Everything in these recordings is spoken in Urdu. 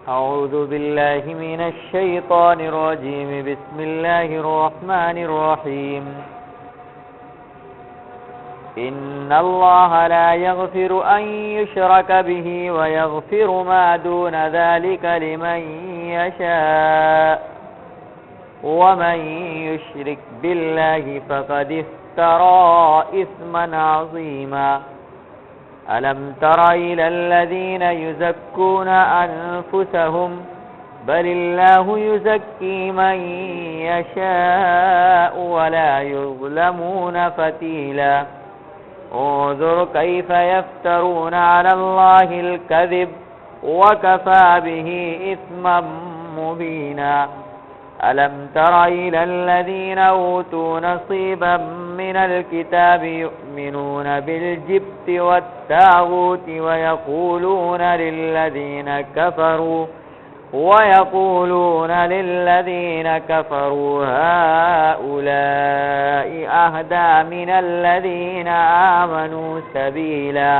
أعوذ بالله من الشيطان الرجيم. بسم الله الرحمن الرحيم. إن الله لا يغفر أن يشرك به ويغفر ما دون ذلك لمن يشاء ومن يشرك بالله فقد افترى إثما عظيما. ألم تر إلى الذين يزكون أنفسهم بل الله يزكي من يشاء ولا يظلمون فتيلا. انظر كيف يفترون على الله الكذب وكفى به إثما مبينا. ألم تر إلى الذين أوتوا نصيبا من الكتاب يؤمنون بالجبت والطاغوت ويقولون للذين كفروا هؤلاء أهدى من الذين آمنوا سبيلا.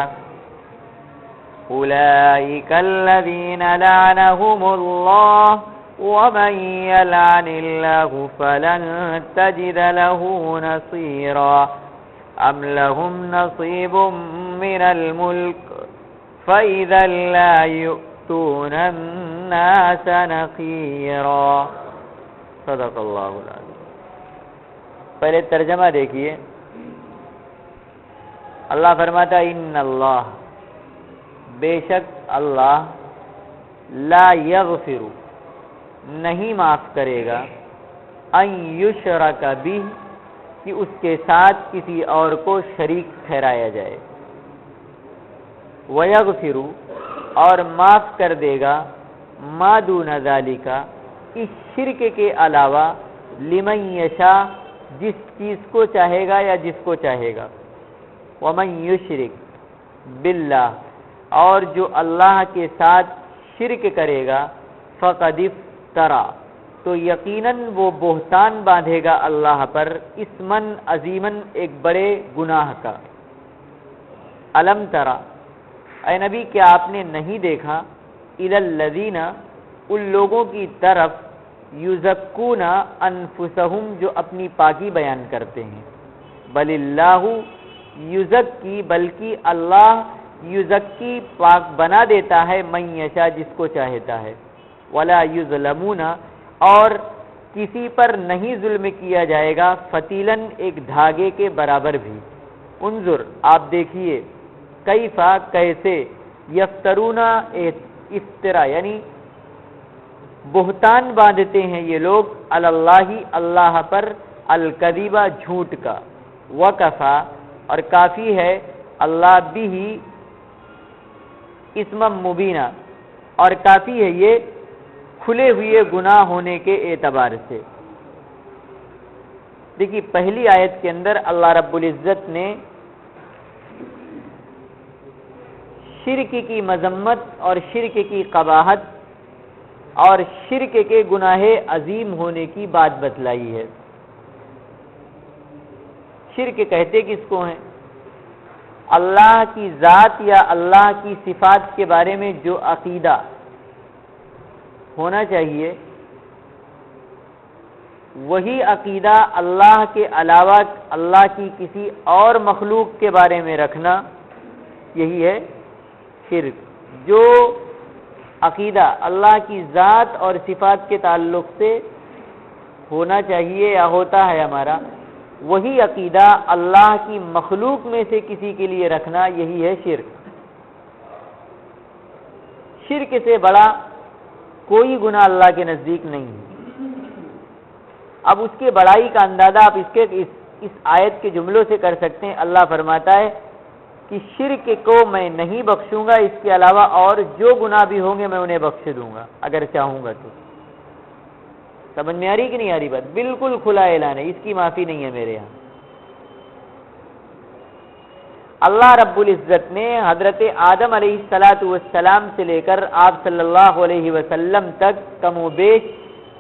أولئك الذين لعنهم الله ومن يلعن الله فلن تجد له نصيرا. أم لهم نصيب من الملك فإذا لا يؤتون الناس نقيرا. صدق اللہ العظیم. پہلے ترجمہ دیکھیے. اللہ فرماتا ان اللہ، بے شک اللہ، لا یغفر، نہیں معاف کرے گا، ان یشرک بہ، کہ اس کے ساتھ کسی اور کو شریک ٹھہرایا جائے، ویغفر، اور معاف کر دے گا، ما دون ذالک، اس شرک کے علاوہ، لمن یشاء، جس چیز کو چاہے گا یا جس کو چاہے گا، ومن یشرک باللہ، اور جو اللہ کے ساتھ شرک کرے گا، فقد افترا، تو یقیناً وہ بہتان باندھے گا اللہ پر، اسمن عظیمن، ایک بڑے گناہ کا. الم ترا، اے نبی کیا آپ نے نہیں دیکھا، الی الذین، ان لوگوں کی طرف، یزکون انفسہم، جو اپنی پاکی بیان کرتے ہیں، بل اللہ یزکی، بلکہ اللہ یزکی، پاک بنا دیتا ہے، من یشاء، جس کو چاہتا ہے، ولا یظلمون، اور کسی پر نہیں ظلم کیا جائے گا، فتیلن، ایک دھاگے کے برابر بھی. انظر، آپ دیکھیے، کیفا، کیسے، یفترون، افترا یعنی بہتان باندھتے ہیں یہ لوگ، علی اللہ، اللہ پر، الکذبہ، جھوٹ کا، وکفا، اور کافی ہے، اللہ بھی اسم مبینہ، اور کافی ہے یہ کھلے ہوئے گناہ ہونے کے اعتبار سے. دیکھیے پہلی آیت کے اندر اللہ رب العزت نے شرک کی مذمت اور شرک کی قباحت اور شرک کے گناہ عظیم ہونے کی بات بتلائی ہے. شرک کہتے کس کو ہیں؟ اللہ کی ذات یا اللہ کی صفات کے بارے میں جو عقیدہ ہونا چاہیے، وہی عقیدہ اللہ کے علاوہ اللہ کی کسی اور مخلوق کے بارے میں رکھنا، یہی ہے شرک. جو عقیدہ اللہ کی ذات اور صفات کے تعلق سے ہونا چاہیے یا ہوتا ہے ہمارا، وہی عقیدہ اللہ کی مخلوق میں سے کسی کے لیے رکھنا، یہی ہے شرک. شرک سے بڑا کوئی گناہ اللہ کے نزدیک نہیں ہے. اب اس کے بڑائی کا اندازہ آپ اس آیت کے جملوں سے کر سکتے ہیں. اللہ فرماتا ہے کہ شرک کو میں نہیں بخشوں گا، اس کے علاوہ اور جو گناہ بھی ہوں گے میں انہیں بخش دوں گا اگر چاہوں گا تو. سمجھ میں آ رہی کہ نہیں آ رہی بات؟ بالکل کھلا اعلان ہے، اس کی معافی نہیں ہے میرے ہاں. اللہ رب العزت نے حضرت آدم علیہ السلام سے لے کر آپ صلی اللہ علیہ وسلم تک کم و بیش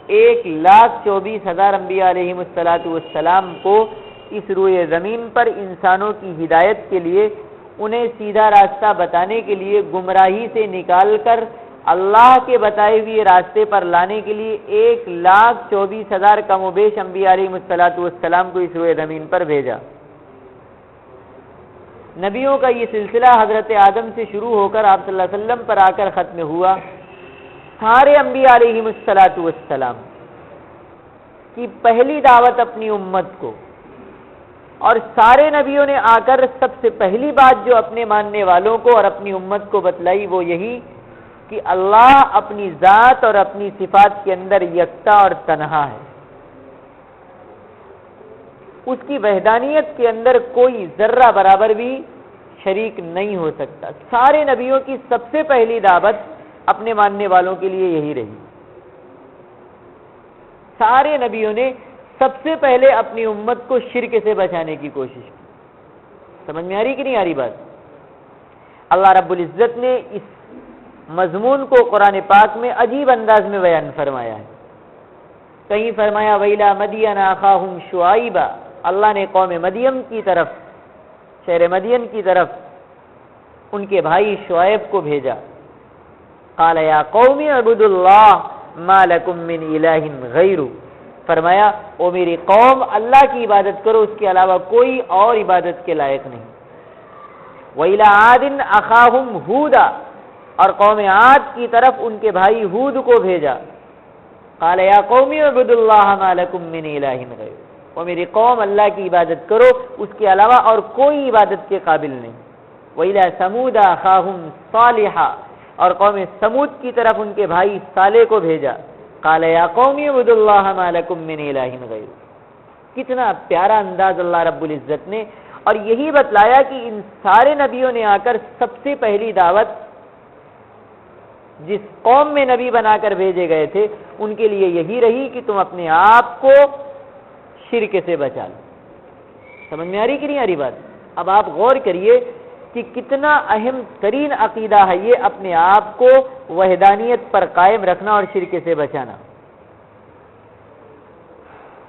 1,24,000 انبیاء علیہ السلام کو اس روئے زمین پر انسانوں کی ہدایت کے لیے، انہیں سیدھا راستہ بتانے کے لیے، گمراہی سے نکال کر اللہ کے بتائے ہوئے راستے پر لانے کے لیے 1,24,000 کم و بیش انبیاء علیہ السلام کو اس روئے زمین پر بھیجا۔ نبیوں کا یہ سلسلہ حضرت آدم سے شروع ہو کر آپ صلی اللہ علیہ وسلم پر آ کر ختم ہوا۔ سارے انبیاء علیہ السلام کی پہلی دعوت اپنی امت کو، اور سارے نبیوں نے آ کر سب سے پہلی بات جو اپنے ماننے والوں کو اور اپنی امت کو بتلائی وہ یہی کہ اللہ اپنی ذات اور اپنی صفات کے اندر یکتا اور تنہا ہے، اس کی وحدانیت کے اندر کوئی ذرہ برابر بھی شریک نہیں ہو سکتا۔ سارے نبیوں کی سب سے پہلی دعوت اپنے ماننے والوں کے لیے یہی رہی۔ سارے نبیوں نے سب سے پہلے اپنی امت کو شرک سے بچانے کی کوشش کی۔ سمجھ میں آ رہی کہ نہیں آ رہی بات؟ اللہ رب العزت نے اس مضمون کو قرآن پاک میں عجیب انداز میں بیان فرمایا ہے۔ کہیں فرمایا وَإِلَىٰ مَدْيَنَ أَخَاهُمْ شُعَيْبًا، اللہ نے قوم مدین کی طرف، شہر مدین کی طرف ان کے بھائی شعیب کو بھیجا۔ قَالَ يَا قَوْمِ اعْبُدُوا اللَّهَ مَا لَكُم مِّنْ إِلَٰهٍ غَيْرُهُ، فرمایا او میری قوم اللہ کی عبادت کرو، اس کے علاوہ کوئی اور عبادت کے لائق نہیں۔ وَإِلَىٰ عَادٍ أَخَاهُمْ هُودًا، اور قوم عاد کی طرف ان کے بھائی ہود کو بھیجا۔ قَالَ يَا قَوْمِ اعْبُدُوا اللَّهَ مَا لَكُم مِّنْ إِلَٰهٍ غَيْرُهُ، او میری قوم اللہ کی عبادت کرو، اس کے علاوہ اور کوئی عبادت کے قابل نہیں۔ وَإِلَىٰ ثَمُودَ أَخَاهُمْ صَالِحًا، اور قوم سمود کی طرف ان کے بھائی صالح کو بھیجا۔ قَالَ يَا قَوْمِ اعْبُدُوا اللَّهَ مَا لَكُم مِّنْ إِلَٰهٍ غَيْرُهُ۔ کتنا پیارا انداز اللہ رب العزت نے، اور یہی بتلایا کہ ان سارے نبیوں نے آ کر سب سے پہلی دعوت جس قوم میں نبی بنا کر بھیجے گئے تھے ان کے لیے یہی رہی کہ تم اپنے آپ کو شرک سے بچا لو۔ سمجھ میں آ رہی کہ نہیں آ رہی بات؟ اب آپ غور کریے کہ کتنا اہم ترین عقیدہ ہے یہ، اپنے آپ کو وحدانیت پر قائم رکھنا اور شرک سے بچانا،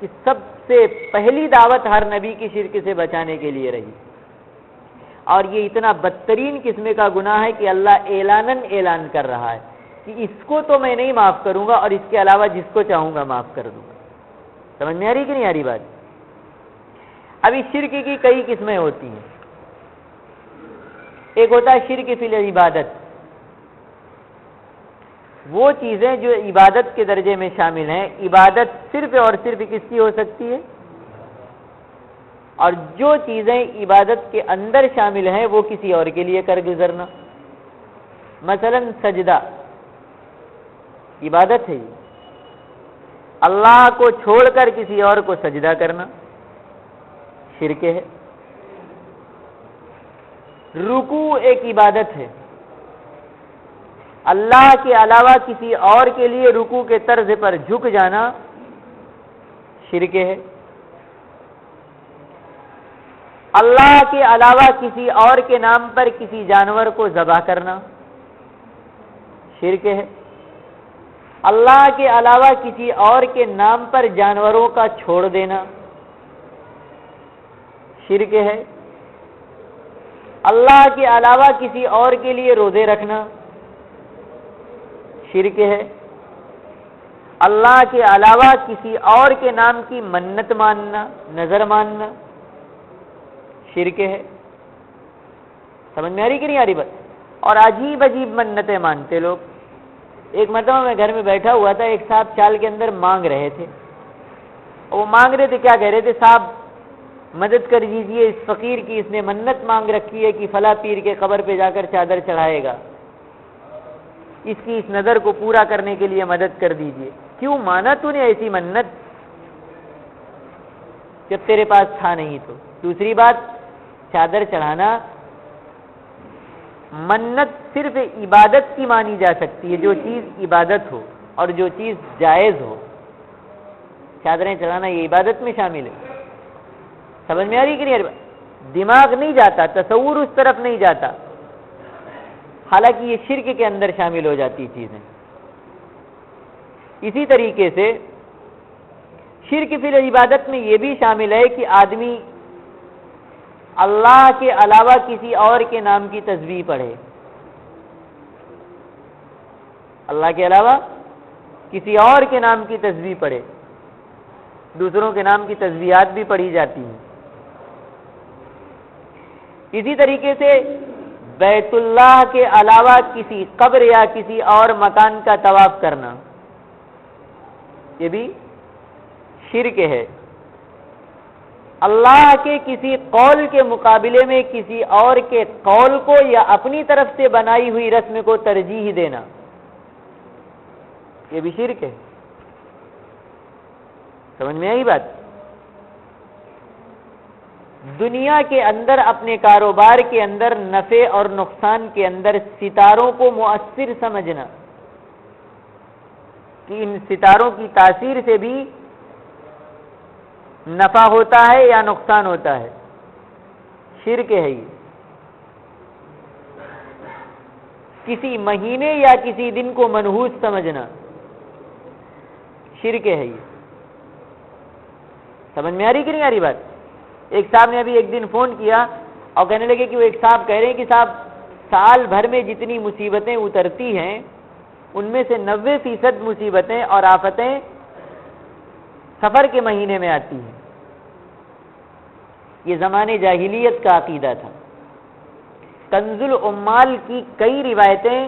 کہ سب سے پہلی دعوت ہر نبی کی شرک سے بچانے کے لیے رہی۔ اور یہ اتنا بدترین قسم کا گناہ ہے کہ اللہ اعلان کر رہا ہے کہ اس کو تو میں نہیں معاف کروں گا، اور اس کے علاوہ جس کو چاہوں گا معاف کر دوں گا۔ سمجھ میں آ رہی کہ نہیں آ رہی بات؟ ابھی شرک کی کئی قسمیں ہوتی ہیں۔ ایک ہوتا ہے شرک فی العبادت، وہ چیزیں جو عبادت کے درجے میں شامل ہیں، عبادت صرف اور صرف کس کی ہو سکتی ہے، اور جو چیزیں عبادت کے اندر شامل ہیں وہ کسی اور کے لیے کر گزرنا۔ مثلا سجدہ عبادت ہے، اللہ کو چھوڑ کر کسی اور کو سجدہ کرنا شرک ہے۔ رکوع ایک عبادت ہے، اللہ کے علاوہ کسی اور کے لیے رکوع کے طرز پر جھک جانا شرک ہے۔ اللہ کے علاوہ کسی اور کے نام پر کسی جانور کو ذبح کرنا شرک ہے۔ اللہ کے علاوہ کسی اور کے نام پر جانوروں کا چھوڑ دینا شرک ہے۔ اللہ کے علاوہ کسی اور کے لیے روزے رکھنا شرک ہے۔ اللہ کے علاوہ کسی اور کے نام کی منت ماننا، نظر ماننا شرک ہے۔ سمجھ میں آ رہی کہ نہیں آ رہی بات؟ اور عجیب عجیب منتیں مانتے لوگ۔ ایک مرتبہ میں گھر میں بیٹھا ہوا تھا، ایک صاحب چال کے اندر مانگ رہے تھے، وہ مانگ رہے تھے، کیا کہہ رہے تھے؟ صاحب مدد کر دیجئے، اس فقیر کی اس نے منت مانگ رکھی ہے کہ فلاں پیر کے قبر پہ جا کر چادر چڑھائے گا، اس کی اس نظر کو پورا کرنے کے لیے مدد کر دیجئے۔ کیوں مانا تو نے ایسی منت جب تیرے پاس تھا نہیں تو؟ دوسری بات، چادر چڑھانا منت صرف عبادت کی مانی جا سکتی ہے، جو چیز عبادت ہو اور جو چیز جائز ہو۔ چادریں چڑھانا یہ عبادت میں شامل ہے۔ سمجھ میں آ رہی کہ نہیں؟ دماغ نہیں جاتا، تصور اس طرف نہیں جاتا، حالانکہ یہ شرک کے اندر شامل ہو جاتی چیزیں۔ اسی طریقے سے شرک فی العبادت میں یہ بھی شامل ہے کہ آدمی اللہ کے علاوہ کسی اور کے نام کی تسبیح پڑھے، اللہ کے علاوہ کسی اور کے نام کی تسبیح پڑھے، دوسروں کے نام کی تسبیحات بھی پڑھی جاتی ہیں۔ اسی طریقے سے بیت اللہ کے علاوہ کسی قبر یا کسی اور مکان کا طواف کرنا، یہ بھی شرک ہے۔ اللہ کے کسی قول کے مقابلے میں کسی اور کے قول کو یا اپنی طرف سے بنائی ہوئی رسم کو ترجیح دینا، یہ بھی شرک ہے۔ سمجھ میں آئی بات؟ دنیا کے اندر اپنے کاروبار کے اندر نفع اور نقصان کے اندر ستاروں کو مؤثر سمجھنا کہ ان ستاروں کی تاثیر سے بھی نفع ہوتا ہے یا نقصان ہوتا ہے، شرک ہے یہ۔ کسی مہینے یا کسی دن کو منحوس سمجھنا، شرک ہے یہ۔ سمجھ میں آ رہی کہ نہیں آ رہی بات؟ ایک صاحب نے ابھی ایک دن فون کیا اور کہنے لگے کہ وہ ایک صاحب کہہ رہے ہیں کہ صاحب سال بھر میں جتنی مصیبتیں اترتی ہیں ان میں سے 90% مصیبتیں اور آفتیں سفر کے مہینے میں آتی ہیں۔ یہ زمانے جاہلیت کا عقیدہ تھا۔ کنز العمال کی کئی روایتیں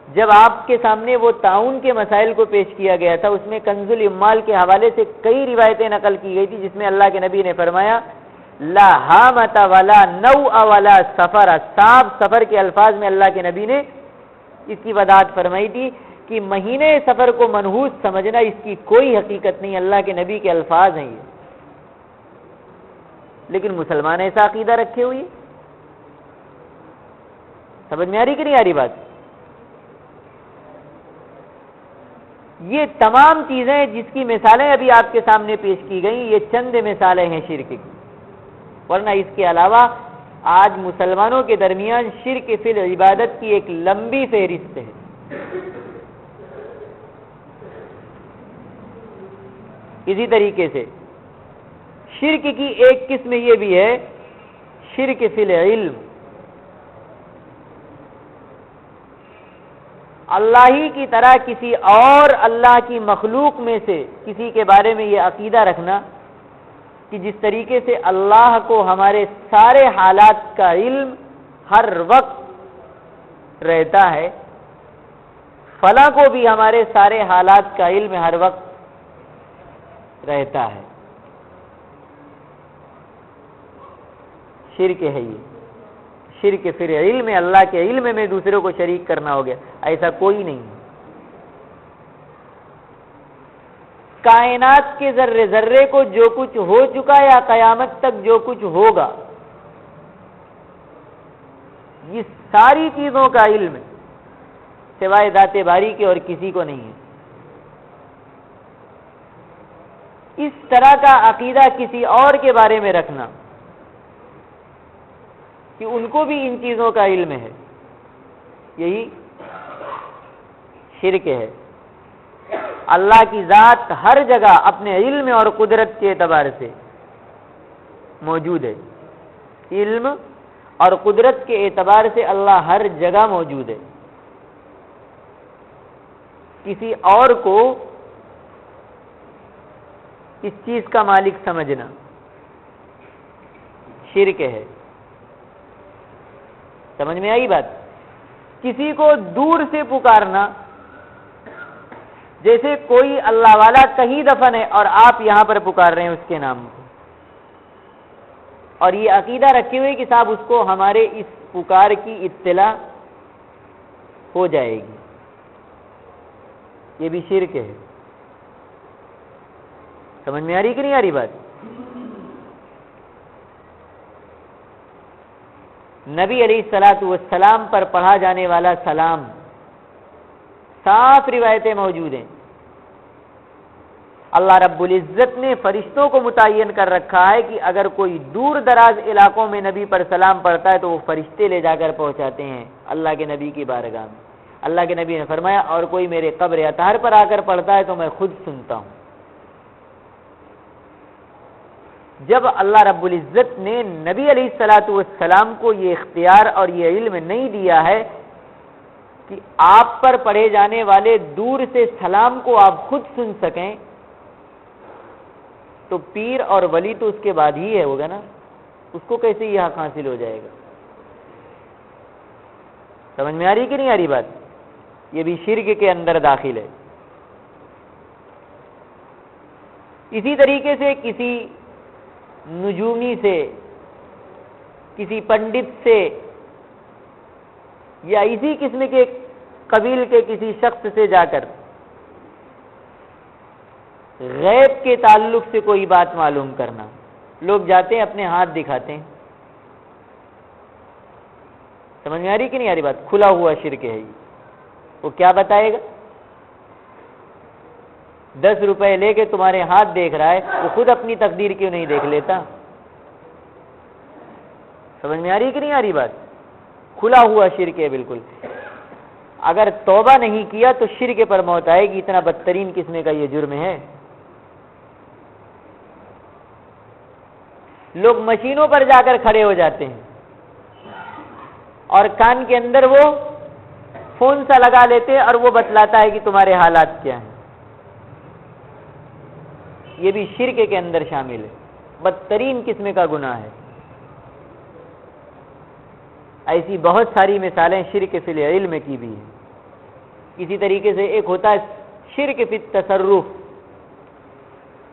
جب آپ کے سامنے وہ طاعون کے مسائل کو پیش کیا گیا تھا، اس میں کنز العمال کے حوالے سے کئی روایتیں نقل کی گئی تھی جس میں اللہ کے نبی نے فرمایا لا حامت ولا نوء ولا سفر، صاف سفر کے الفاظ میں اللہ کے نبی نے اس کی وضاحت فرمائی تھی کہ مہینے سفر کو منحوس سمجھنا اس کی کوئی حقیقت نہیں، اللہ کے نبی کے الفاظ ہیں یہ۔ لیکن مسلمان ایسا عقیدہ رکھے ہوئے، سمجھ میں آ رہی کہ نہیں آ رہی بات؟ یہ تمام چیزیں جس کی مثالیں ابھی آپ کے سامنے پیش کی گئیں، یہ چند مثالیں ہیں شرک کی، ورنہ اس کے علاوہ آج مسلمانوں کے درمیان شرک فی العبادت کی ایک لمبی فہرست ہے۔ اسی طریقے سے شرک کی ایک قسم یہ بھی ہے شرک فی العلم، اللہ ہی کی طرح کسی اور اللہ کی مخلوق میں سے کسی کے بارے میں یہ عقیدہ رکھنا کہ جس طریقے سے اللہ کو ہمارے سارے حالات کا علم ہر وقت رہتا ہے، فلاں کو بھی ہمارے سارے حالات کا علم ہر وقت رہتا ہے۔ شرک ہے یہ، شرک پھر علم ہے، اللہ کے علم میں دوسروں کو شریک کرنا ہو گیا، ایسا کوئی نہیں ہے۔ کائنات کے ذرے ذرے کو جو کچھ ہو چکا یا قیامت تک جو کچھ ہوگا، یہ ساری چیزوں کا علم ہے، سوائے ذات باری کے اور کسی کو نہیں ہے۔ اس طرح کا عقیدہ کسی اور کے بارے میں رکھنا کہ ان کو بھی ان چیزوں کا علم ہے، یہی شرک ہے۔ اللہ کی ذات ہر جگہ اپنے علم اور قدرت کے اعتبار سے موجود ہے، علم اور قدرت کے اعتبار سے اللہ ہر جگہ موجود ہے۔ کسی اور کو اس چیز کا مالک سمجھنا شرک ہے۔ سمجھ میں آئی بات؟ کسی کو دور سے پکارنا، جیسے کوئی اللہ والا کہیں دفن ہے اور آپ یہاں پر پکار رہے ہیں اس کے نام کو، اور یہ عقیدہ رکھے ہوئے کہ صاحب اس کو ہمارے اس پکار کی اطلاع ہو جائے گی، یہ بھی شرک ہے۔ سمجھ میں آ رہی کہ نہیں آ رہی بات؟ نبی علیہ الصلوۃ والسلام پر پڑھا جانے والا سلام، صاف روایتیں موجود ہیں، اللہ رب العزت نے فرشتوں کو متعین کر رکھا ہے کہ اگر کوئی دور دراز علاقوں میں نبی پر سلام پڑھتا ہے تو وہ فرشتے لے جا کر پہنچاتے ہیں اللہ کے نبی کی بارگاہ میں۔ اللہ کے نبی نے فرمایا اور کوئی میرے قبر اطہار پر آ کر پڑھتا ہے تو میں خود سنتا ہوں۔ جب اللہ رب العزت نے نبی علیہ الصلوۃ والسلام کو یہ اختیار اور یہ علم نہیں دیا ہے کہ آپ پر پڑھے جانے والے دور سے سلام کو آپ خود سن سکیں، تو پیر اور ولی تو اس کے بعد ہی ہے ہوگا نا، اس کو کیسے یہ حق حاصل ہو جائے گا؟ سمجھ میں آ رہی کہ نہیں آ رہی بات؟ یہ بھی شرک کے اندر داخل ہے۔ اسی طریقے سے کسی نجومی سے، کسی پنڈت سے، یا اسی قسم کے قبیل کے کسی شخص سے جا کر غیب کے تعلق سے کوئی بات معلوم کرنا، لوگ جاتے ہیں اپنے ہاتھ دکھاتے ہیں، سمجھ میں آ رہی کہ نہیں آ رہی بات؟ کھلا ہوا شرک ہے یہ۔ وہ کیا بتائے گا؟ 10 روپے لے کے تمہارے ہاتھ دیکھ رہا ہے، وہ خود اپنی تقدیر کیوں نہیں دیکھ لیتا؟ سمجھ میں آ رہی کہ نہیں آ رہی بات؟ کھلا ہوا شرک ہے بالکل۔ اگر توبہ نہیں کیا تو شرک پر موت آئے گی، اتنا بدترین قسم کا یہ جرم ہے۔ لوگ مشینوں پر جا کر کھڑے ہو جاتے ہیں اور کان کے اندر وہ فون سا لگا لیتے ہیں اور وہ بتلاتا ہے کہ تمہارے حالات کیا ہیں۔ یہ بھی شرک کے اندر شامل ہے، بدترین قسم کا گناہ ہے۔ ایسی بہت ساری مثالیں شرک فی العلم کی بھی ہیں۔ اسی طریقے سے ایک ہوتا ہے شرک فی التصرف،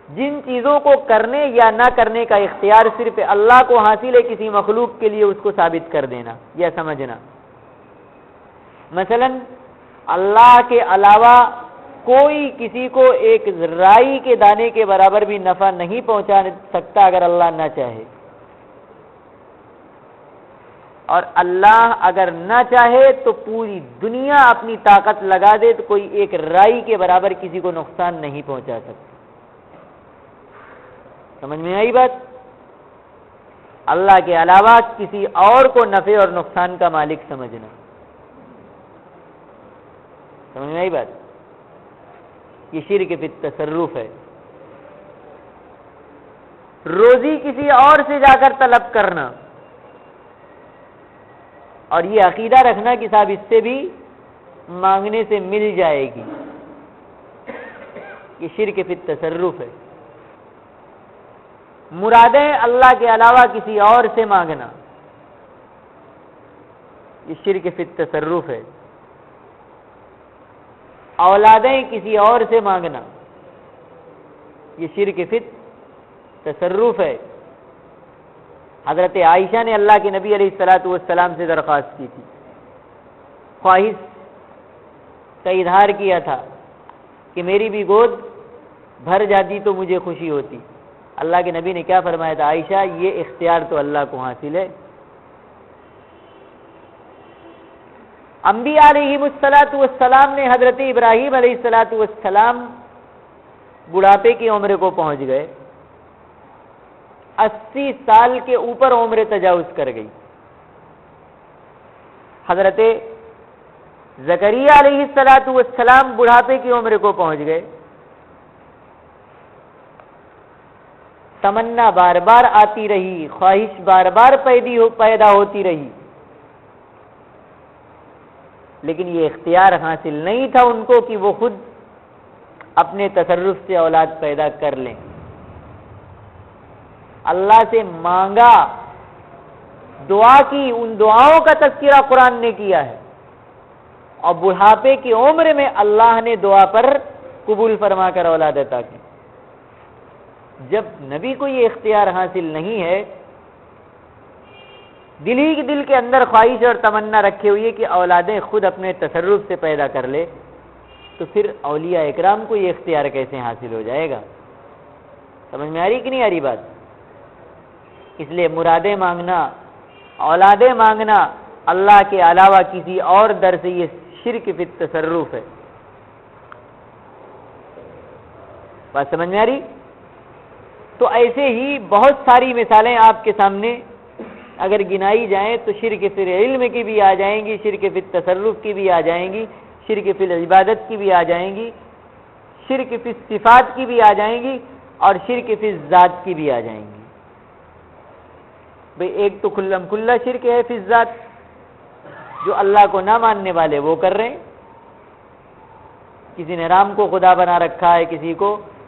جن چیزوں کو کرنے یا نہ کرنے کا اختیار صرف اللہ کو حاصل ہے، کسی مخلوق کے لیے اس کو ثابت کر دینا یا سمجھنا۔ مثلا اللہ کے علاوہ کوئی کسی کو ایک رائی کے دانے کے برابر بھی نفع نہیں پہنچا سکتا اگر اللہ نہ چاہے، اور اللہ اگر نہ چاہے تو پوری دنیا اپنی طاقت لگا دے تو کوئی ایک رائی کے برابر کسی کو نقصان نہیں پہنچا سکتا۔ سمجھ میں آئی بات؟ اللہ کے علاوہ کسی اور کو نفع اور نقصان کا مالک سمجھنا، سمجھ میں آئی بات؟ یہ شرک فی التصرف ہے۔ روزی کسی اور سے جا کر طلب کرنا اور یہ عقیدہ رکھنا کہ صاحب اس سے بھی مانگنے سے مل جائے گی، یہ شرک فی التصرف ہے۔ مرادیں اللہ کے علاوہ کسی اور سے مانگنا، یہ شرک فی التصرف ہے۔ اولادیں کسی اور سے مانگنا، یہ شرک فی التصرف ہے۔ حضرت عائشہ نے اللہ کے نبی علیہ الصلوۃ والسلام سے درخواست کی تھی، خواہش کا اظہار کیا تھا کہ میری بھی گود بھر جاتی تو مجھے خوشی ہوتی۔ اللہ کے نبی نے کیا فرمایا تھا؟ عائشہ یہ اختیار تو اللہ کو حاصل ہے۔ انبیاء علیہم الصلوۃ والسلام نے حضرت ابراہیم علیہ الصلوۃ والسلام بڑھاپے کی عمر کو پہنچ گئے، 80 سال کے اوپر عمر تجاوز کر گئی۔ حضرت زکریا علیہ الصلوۃ والسلام بڑھاپے کی عمر کو پہنچ گئے، تمنا بار بار آتی رہی، خواہش بار بار پیدا ہوتی رہی، لیکن یہ اختیار حاصل نہیں تھا ان کو کہ وہ خود اپنے تصرف سے اولاد پیدا کر لیں۔ اللہ سے مانگا، دعا کی، ان دعاؤں کا تذکرہ قرآن نے کیا ہے، اور بڑھاپے کی عمر میں اللہ نے دعا پر قبول فرما کر اولاد عطا کی۔ جب نبی کو یہ اختیار حاصل نہیں ہے، دل ہی کے دل کے اندر خواہش اور تمنا رکھے ہوئے کہ اولادیں خود اپنے تصرف سے پیدا کر لے، تو پھر اولیاء اکرام کو یہ اختیار کیسے حاصل ہو جائے گا؟ سمجھ میں آ رہی کہ نہیں آ رہی بات؟ اس لیے مرادیں مانگنا، اولادیں مانگنا اللہ کے علاوہ کسی اور در سے، یہ شرک فی التصرف ہے۔ بات سمجھ میں آ رہی؟ تو ایسے ہی بہت ساری مثالیں آپ کے سامنے اگر گنائی جائیں تو شرک فی العلم کی بھی آ جائیں گی، شرک فی التصرف کی بھی آ جائیں گی، شرک فی العبادت کی بھی آ جائیں گی، شرک فی الصفات کی بھی آ جائیں گی، اور شرک فی الذات کی بھی آ جائیں گی۔ بھئی ایک تو کھلم کھلا شرک ہے فی الذات، جو اللہ کو نہ ماننے والے وہ کر رہے ہیں۔ کسی نے رام کو خدا بنا رکھا ہے،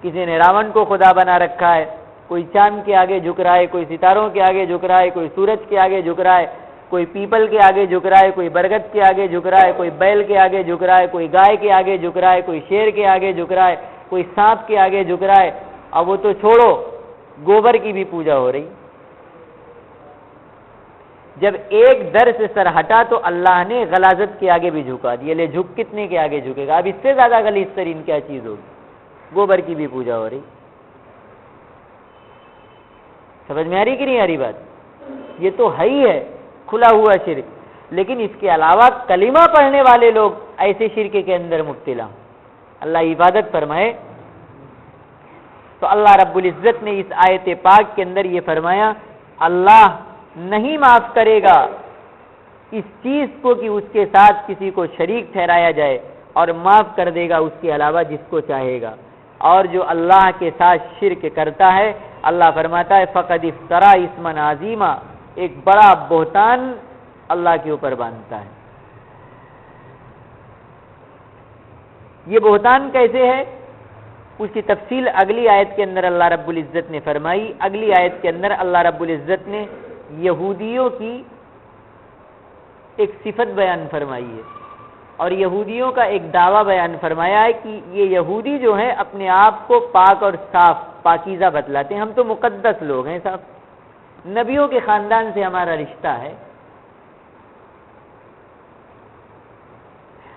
کسی نے راون کو خدا بنا رکھا ہے، کوئی چاند کے آگے جھک رہا ہے، کوئی ستاروں کے آگے جھک رہا ہے، کوئی سورج کے آگے جھک رہا ہے، کوئی پیپل کے آگے جھک رہا ہے، کوئی برگد کے آگے جھک رہا ہے، کوئی بیل کے آگے جھک رہا ہے، کوئی گائے کے آگے جھک رہا ہے، کوئی شیر کے آگے جھک رہا ہے، کوئی سانپ کے آگے جھک رہا ہے۔ اب وہ تو چھوڑو، گوبر کی بھی پوجا ہو رہی۔ جب ایک در سے سر ہٹا تو اللہ نے غلاظت کے آگے بھی جھکا دیا، لے جھک کتنے کے آگے جھکے گا؟ اب اس سے زیادہ غلیظ ترین کیا چیز ہوگی؟ گوبر کی بھی پوجا ہو رہی۔ سمجھ میں آ رہی کہ نہیں آ رہی بات؟ یہ تو ہے ہی ہے کھلا ہوا شرک، لیکن اس کے علاوہ کلمہ پڑھنے والے لوگ ایسے شرک کے اندر مبتلا ہوں۔ اللہ حفاظت فرمائے۔ تو اللہ رب العزت نے اس آیت پاک کے اندر یہ فرمایا، اللہ نہیں معاف کرے گا اس چیز کو کہ اس کے ساتھ کسی کو شریک ٹھہرایا جائے، اور معاف کر دے گا اس کے علاوہ جس کو چاہے گا۔ اور جو اللہ کے ساتھ شرک کرتا ہے، اللہ فرماتا ہے فقد افترا اسما عظیما، ایک بڑا بہتان اللہ کے اوپر باندھتا ہے۔ یہ بہتان کیسے ہے؟ اس کی تفصیل اگلی آیت کے اندر اللہ رب العزت نے فرمائی۔ اگلی آیت کے اندر اللہ رب العزت نے یہودیوں کی ایک صفت بیان فرمائی ہے، اور یہودیوں کا ایک دعویٰ بیان فرمایا ہے کہ یہ یہودی جو ہیں اپنے آپ کو پاک اور صاف پاکیزہ بتلاتے ہیں، ہم تو مقدس لوگ ہیں صاحب، نبیوں کے خاندان سے ہمارا رشتہ ہے،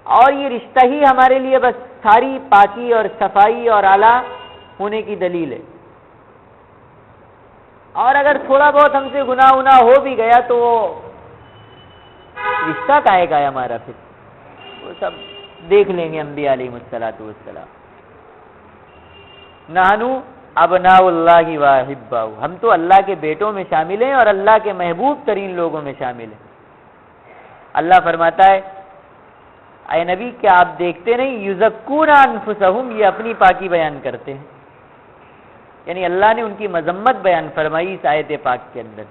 اور یہ رشتہ ہی ہمارے لیے بس ساری پاکی اور صفائی اور اعلیٰ ہونے کی دلیل ہے، اور اگر تھوڑا بہت ہم سے گناہ ہو بھی گیا تو وہ رشتہ کاہے کا ہے ہمارا؟ پھر وہ سب دیکھ لیں گے انبیاء علیہ الصلوۃ والسلام۔ نحنو ابناء اللہ واحباؤ، ہم تو اللہ کے بیٹوں میں شامل ہیں اور اللہ کے محبوب ترین لوگوں میں شامل ہیں۔ اللہ فرماتا ہے اے نبی کیا آپ دیکھتے نہیں، یزکون انفسہم، یہ اپنی پاکی بیان کرتے ہیں، یعنی اللہ نے ان کی مذمت بیان فرمائی اس آیت پاک کے اندر۔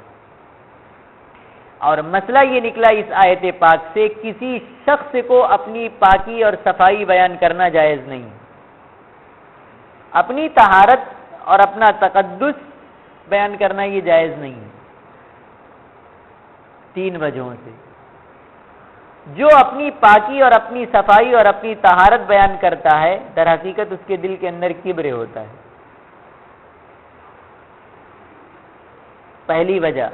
اور مسئلہ یہ نکلا اس آیت پاک سے کسی شخص کو اپنی پاکی اور صفائی بیان کرنا جائز نہیں، اپنی طہارت اور اپنا تقدس بیان کرنا یہ جائز نہیں ہے، 3 وجہوں سے۔ جو اپنی پاکی اور اپنی صفائی اور اپنی طہارت بیان کرتا ہے، در حقیقت اس کے دل کے اندر کبر ہوتا ہے۔ پہلی وجہ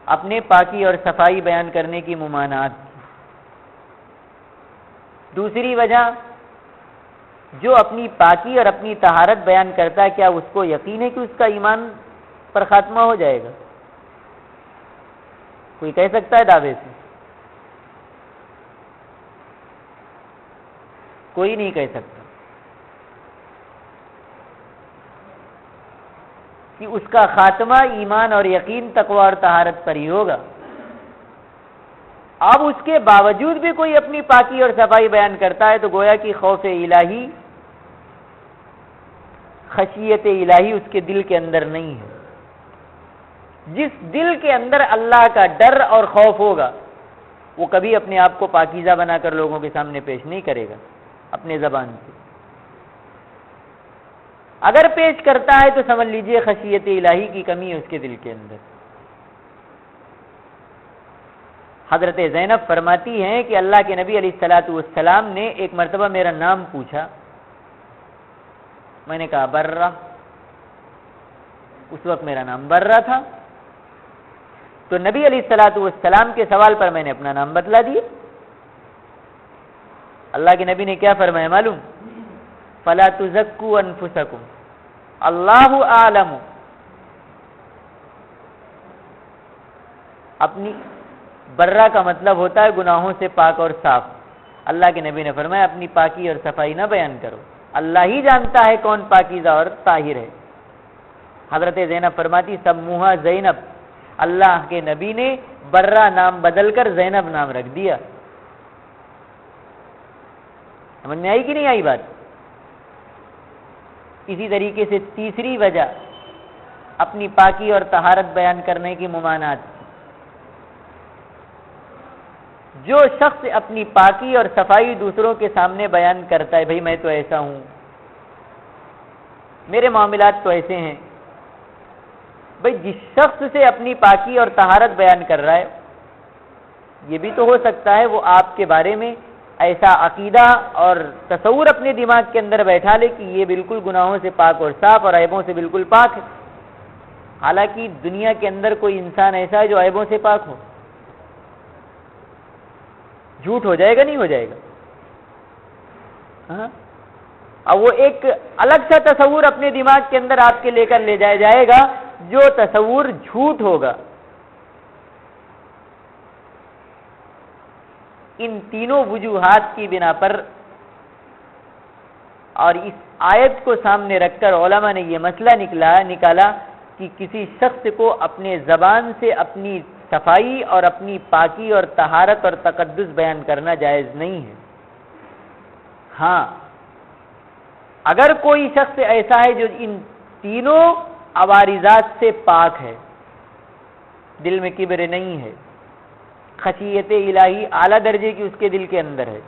اپنے پاکی اور صفائی بیان کرنے کی ممانعت۔ دوسری وجہ جو اپنی پاکی اور اپنی طہارت بیان کرتا ہے، کیا اس کو یقین ہے کہ اس کا ایمان پر خاتمہ ہو جائے گا؟ کوئی کہہ سکتا ہے دعوے سے؟ کوئی نہیں کہہ سکتا کہ اس کا خاتمہ ایمان اور یقین، تقوی اور طہارت پر ہی ہوگا۔ اب اس کے باوجود بھی کوئی اپنی پاکی اور صفائی بیان کرتا ہے تو گویا کہ خوف الہی، خشیت الہی اس کے دل کے اندر نہیں ہے۔ جس دل کے اندر اللہ کا ڈر اور خوف ہوگا وہ کبھی اپنے آپ کو پاکیزہ بنا کر لوگوں کے سامنے پیش نہیں کرے گا اپنے زبان سے۔ اگر پیش کرتا ہے تو سمجھ لیجئے خشیت الہی کی کمی ہے اس کے دل کے اندر۔ حضرت زینب فرماتی ہیں کہ اللہ کے نبی علیہ الصلوۃ والسلام نے ایک مرتبہ میرا نام پوچھا، میں نے کہا برہ، اس وقت میرا نام برہ تھا، تو نبی علیہ الصلوۃ والسلام کے سوال پر میں نے اپنا نام بتلا دیا۔ اللہ کے نبی نے کیا فرمایا معلوم؟ فَلَا تُزَكُّوا أَنفُسَكُمْ اللہ اعلم، اپنی برہ کا مطلب ہوتا ہے گناہوں سے پاک اور صاف۔ اللہ کے نبی نے فرمایا اپنی پاکی اور صفائی نہ بیان کرو، اللہ ہی جانتا ہے کون پاکیزہ اور طاہر ہے۔ حضرت زینب فرماتی سموہا زینب، اللہ کے نبی نے برہ نام بدل کر زینب نام رکھ دیا۔ سمجھ میں آئی کہ نہیں آئی بات؟ اسی طریقے سے تیسری وجہ اپنی پاکی اور طہارت بیان کرنے کی ممانعت، جو شخص اپنی پاکی اور صفائی دوسروں کے سامنے بیان کرتا ہے، بھئی میں تو ایسا ہوں، میرے معاملات تو ایسے ہیں، بھئی جس شخص سے اپنی پاکی اور طہارت بیان کر رہا ہے، یہ بھی تو ہو سکتا ہے وہ آپ کے بارے میں ایسا عقیدہ اور تصور اپنے دماغ کے اندر بیٹھا لے کہ یہ بالکل گناہوں سے پاک اور صاف اور عیبوں سے بالکل پاک ہے، حالانکہ دنیا کے اندر کوئی انسان ایسا ہے جو عیبوں سے پاک ہو؟ جھوٹ ہو جائے گا نہیں ہو جائے گا؟ ہاں، اور وہ ایک الگ سا تصور اپنے دماغ کے اندر آپ کے لے کر لے جایا جائے گا جو تصور جھوٹ ہوگا۔ ان تینوں وجوہات کی بنا پر اور اس آیت کو سامنے رکھ کر علماء نے یہ مسئلہ نکالا کہ کسی شخص کو اپنے زبان سے اپنی صفائی اور اپنی پاکی اور طہارت اور تقدس بیان کرنا جائز نہیں ہے۔ ہاں، اگر کوئی شخص ایسا ہے جو ان تینوں عوارضات سے پاک ہے، دل میں کبر نہیں ہے، خشیت الہی اعلیٰ درجے کی اس کے دل کے اندر ہے،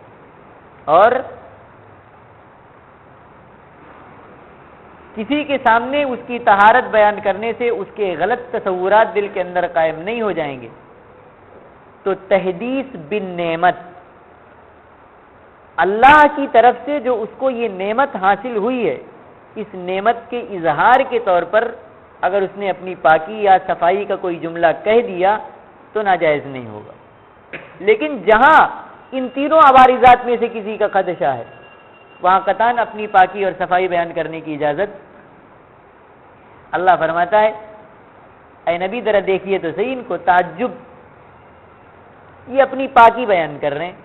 اور کسی کے سامنے اس کی طہارت بیان کرنے سے اس کے غلط تصورات دل کے اندر قائم نہیں ہو جائیں گے، تو تحدیث بالنعمت، اللہ کی طرف سے جو اس کو یہ نعمت حاصل ہوئی ہے، اس نعمت کے اظہار کے طور پر اگر اس نے اپنی پاکی یا صفائی کا کوئی جملہ کہہ دیا تو ناجائز نہیں ہوگا۔ لیکن جہاں ان تینوں عوارضات میں سے کسی کا خدشہ ہے، وہاں قطعاً اپنی پاکی اور صفائی بیان کرنے کی اجازت۔ اللہ فرماتا ہے، اے نبی ذرا دیکھیے تو صحیح ان کو، تعجب، یہ اپنی پاکی بیان کر رہے ہیں،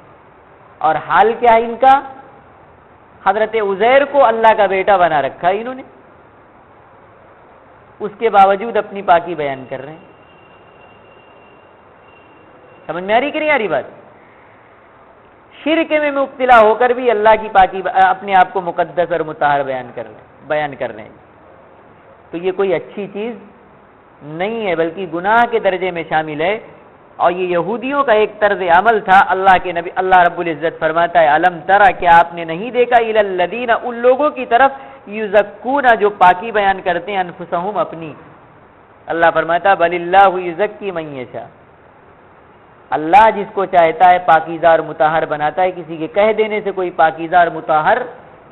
اور حال کیا ہے ان کا؟ حضرت عزیر کو اللہ کا بیٹا بنا رکھا ہے انہوں نے، اس کے باوجود اپنی پاکی بیان کر رہے ہیں۔ سمجھ میں آ رہی کہ نہیں آ رہی بات؟ شرک میں مبتلا ہو کر بھی اللہ کی پاکی، اپنے آپ کو مقدس اور مطہر بیان کر رہے ہیں، تو یہ کوئی اچھی چیز نہیں ہے، بلکہ گناہ کے درجے میں شامل ہے۔ اور یہ یہودیوں کا ایک طرز عمل تھا۔ اللہ کے نبی اللہ رب العزت فرماتا ہے، الم ترى، کیا آپ نے نہیں دیکھا، الی الذین، ان لوگوں کی طرف، یزکون، جو پاکی بیان کرتے ہیں، انفسہم، اپنی۔ اللہ فرماتا ہے، بل اللہ یزکی من یشاء، اللہ جس کو چاہتا ہے پاکیزہ اور مطہر بناتا ہے، کسی کے کہہ دینے سے کوئی پاکیزہ اور مطہر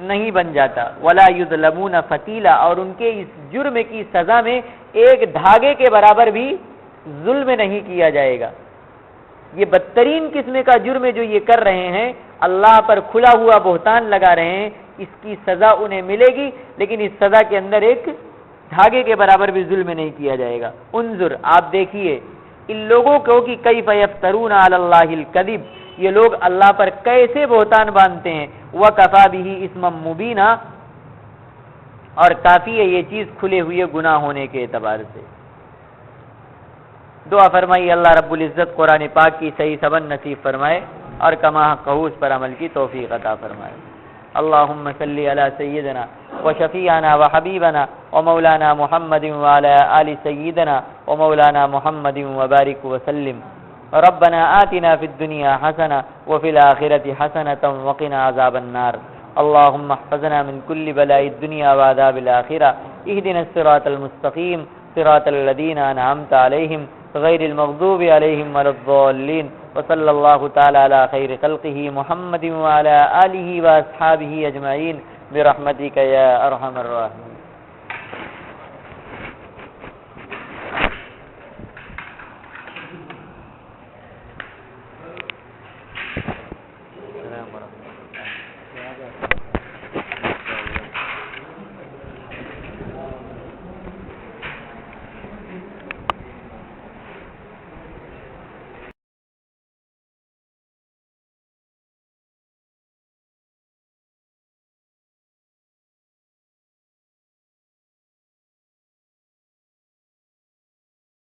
نہیں بن جاتا۔ ولا یظلمون فتیلا، اور ان کے اس جرم کی سزا میں ایک دھاگے کے برابر بھی ظلم نہیں کیا جائے گا۔ یہ بدترین قسم کا جرم ہے جو یہ کر رہے ہیں، اللہ پر کھلا ہوا بہتان لگا رہے ہیں، اس کی سزا انہیں ملے گی، لیکن اس سزا کے اندر ایک دھاگے کے برابر بھی ظلم نہیں کیا جائے گا۔ انظر، آپ دیکھیے ان لوگوں کو کہ کیف یفترون علی اللہ الکذب، یہ لوگ اللہ پر کیسے بہتان باندھتے ہیں۔ وکفی بہ اسما مبینا، اور کافی ہے یہ چیز کھلے ہوئے گناہ ہونے کے اعتبار سے۔ دعا فرمائیے اللہ رب العزت قرآن پاک کی صحیح سمجھ نصیب فرمائے اور کما حق اس پر عمل کی توفیق عطا فرمائے۔ اللہم صلی علی سیدنا وشفیعنا وحبیبنا ومولانا محمد وعلی آل سیدنا ومولانا محمد وبارک وسلم۔ ربنا آتنا فی الدنیا حسنہ وفی الآخرۃ حسنۃ وقنا عذاب النار۔ اللہم احفظنا من کل بلاء الدنیا وعذاب الآخرہ۔ اہدنا الصراط المستقیم، صراط الذین انعمت علیہم غیر المغضوب علیہم ولا الضالین۔ وصلی اللہ تعالی علی خیر خلقہ محمد وعلی آلہ واصحابہ اجمعین برحمتک یا ارحم الراحمین۔